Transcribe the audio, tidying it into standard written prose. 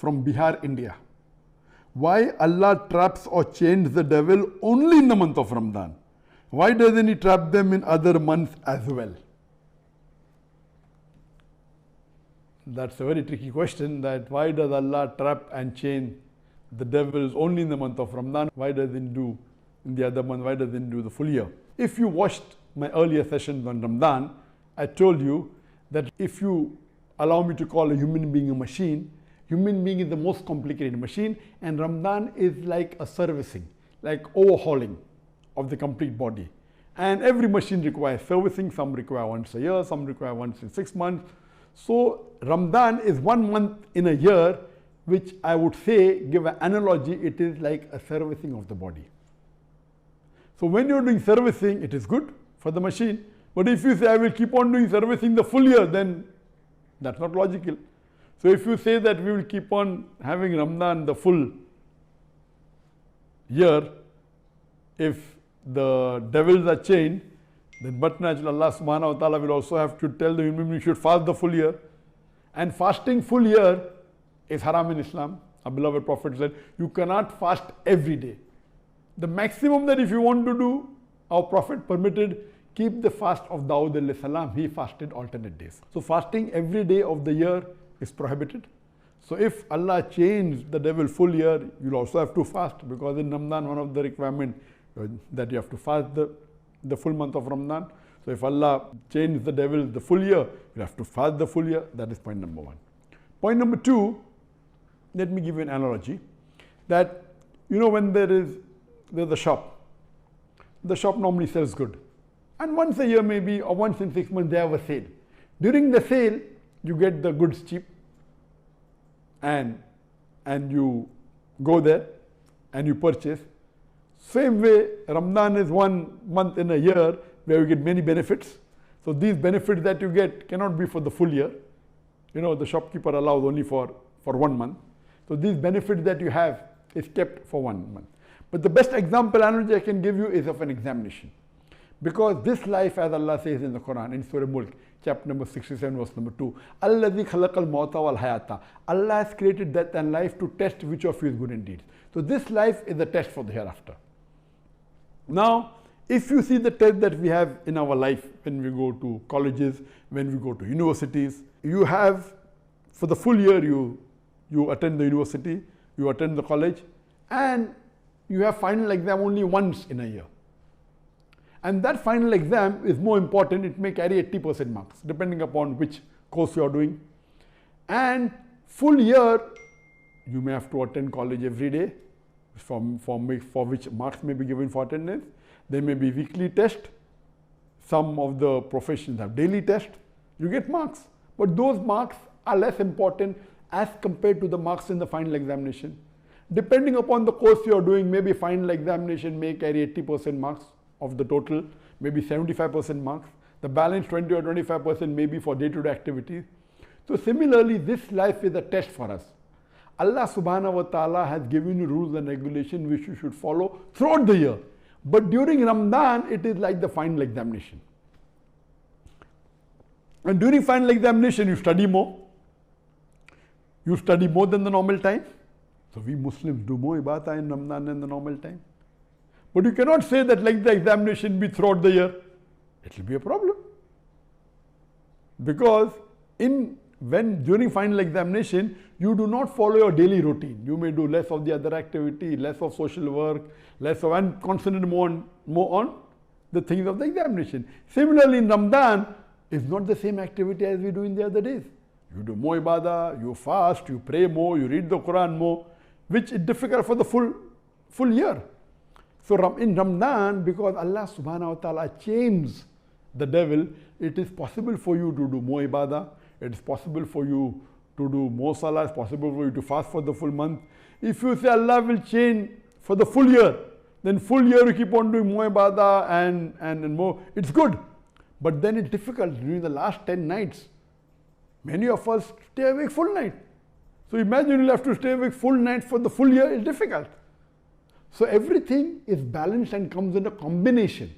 from Bihar, India. Why Allah traps or chains the devil only in the month of Ramadan? Why doesn't He trap them in other months as well? That's a very tricky question, that why does Allah trap and chain the devils only in the month of Ramadan? Why doesn't He do in the other month? Why doesn't He do the full year? If you watched my earlier sessions on Ramadan, I told you that if you allow me to call a human being a machine, human being is the most complicated machine, and Ramadan is like a servicing, like overhauling of the complete body. And every machine requires servicing. Some require once a year, some require once in 6 months. So Ramadan is 1 month in a year, which I would say, give an analogy, it is like a servicing of the body. So when you're doing servicing, it is good for the machine. But if you say, I will keep on doing servicing the full year, then that's not logical. So if you say that we will keep on having Ramadan the full year, if the devils are chained, then but naturally Allah subhanahu wa ta'ala will also have to tell the human being you should fast the full year. And fasting full year is haram in Islam. Our beloved Prophet said, you cannot fast every day. The maximum that if you want to do, our Prophet permitted, keep the fast of Dawud alayhi salam. He fasted alternate days. So fasting every day of the year is prohibited. So if Allah chains the devil full year, you'll also have to fast, because in Ramadan one of the requirements that you have to fast the full month of Ramadan. So if Allah chains the devil the full year, you have to fast the full year. That is point number 1. Point number 2, let me give you an analogy, that when there's a shop. The shop normally sells good, and once a year maybe, or once in 6 months they have a sale. During the sale, you get the goods cheap, and you go there and you purchase. Same way, Ramadan is 1 month in a year where you get many benefits. So these benefits that you get cannot be for the full year. The shopkeeper allows only for 1 month. So these benefits that you have is kept for 1 month. But the best example analogy I can give you is of an examination. Because this life, as Allah says in the Quran, in Surah Mulk, chapter number 67, verse number 2, Alladhi khalaqal mawta wal hayata. Allah has created death and life to test which of you is good indeed. So this life is a test for the hereafter. Now, if you see the test that we have in our life, when we go to colleges, when we go to universities, you have, for the full year, you attend the university, you attend the college, and you have final exam only once in a year. And that final exam is more important. It may carry 80% marks, depending upon which course you are doing. And full year, you may have to attend college every day, for which marks may be given for attendance. There may be weekly test. Some of the professions have daily test. You get marks. But those marks are less important as compared to the marks in the final examination. Depending upon the course you are doing, maybe final examination may carry 80% marks of the total, maybe 75% marks. The balance 20 or 25% may be for day-to-day activities. So similarly, this life is a test for us. Allah subhanahu wa ta'ala has given you rules and regulations which you should follow throughout the year. But during Ramadan, it is like the final examination. And during final examination, you study more. You study more than the normal time. So we Muslims do more ibadah in Ramadan than the normal time. But you cannot say that like the examination be throughout the year. It will be a problem. Because during final examination, you do not follow your daily routine. You may do less of the other activity, less of social work, and concentrate more on the things of the examination. Similarly, in Ramadan, it's not the same activity as we do in the other days. You do more ibadah, you fast, you pray more, you read the Quran more, which is difficult for the full year. So in Ramadan, because Allah subhanahu wa ta'ala chains the devil, it is possible for you to do more ibadah, it is possible for you to do more salah, it's possible for you to fast for the full month. If you say Allah will chain for the full year, then full year you keep on doing more ibadah and more, it's good. But then it's difficult during the last 10 nights. Many of us stay awake full night. So imagine you'll have to stay awake full night for the full year, it's difficult. So everything is balanced and comes in a combination.